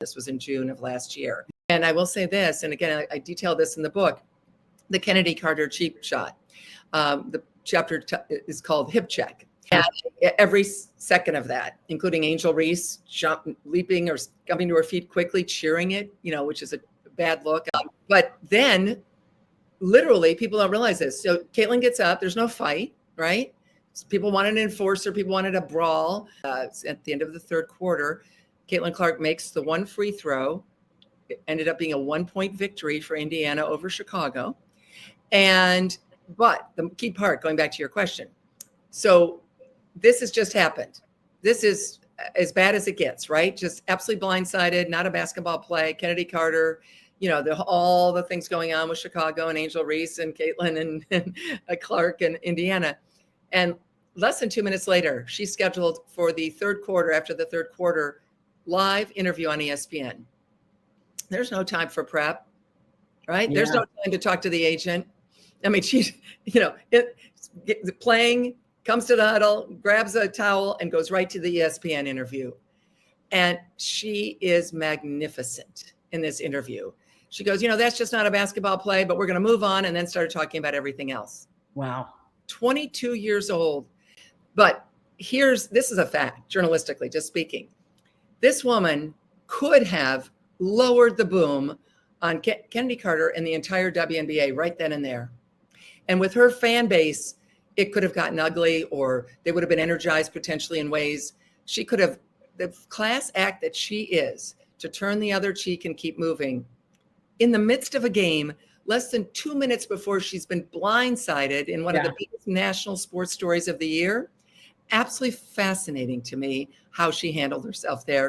This was in June of last year. And I will say this, and again, I detail this in the book, the Kennedy Carter cheap shot. The chapter is called Hip Check. And every second of that, including Angel Reese leaping or coming to her feet quickly, cheering it, which is a bad look. But then literally people don't realize this. So Caitlin gets up, there's no fight, right? People wanted an enforcer, people wanted a brawl. At the end of the third quarter, Caitlin Clark makes the one free throw. It ended up being a 1-point victory for Indiana over Chicago. But the key part, going back to your question. So this has just happened. This is as bad as it gets, right? Just absolutely blindsided, not a basketball play. Kennedy Carter, all the things going on with Chicago and Angel Reese and Caitlin and Clark and Indiana. And less than 2 minutes later, she's scheduled for the third quarter, after the third quarter, live interview on ESPN. There's no time for prep, right? Yeah. There's no time to talk to the agent. I mean, she's, playing, comes to the huddle, grabs a towel, and goes right to the ESPN interview. And she is magnificent in this interview. She goes, that's just not a basketball play, but we're going to move on, and then started talking about everything else. Wow. 22 years old. But this is a fact, journalistically, just speaking. This woman could have lowered the boom on Kennedy Carter and the entire WNBA right then and there. And with her fan base, it could have gotten ugly, or they would have been energized potentially in ways. She could have, the class act that she is, to turn the other cheek and keep moving. In the midst of a game, less than 2 minutes before she's been blindsided in one of the biggest national sports stories of the year. Absolutely fascinating to me how she handled herself there.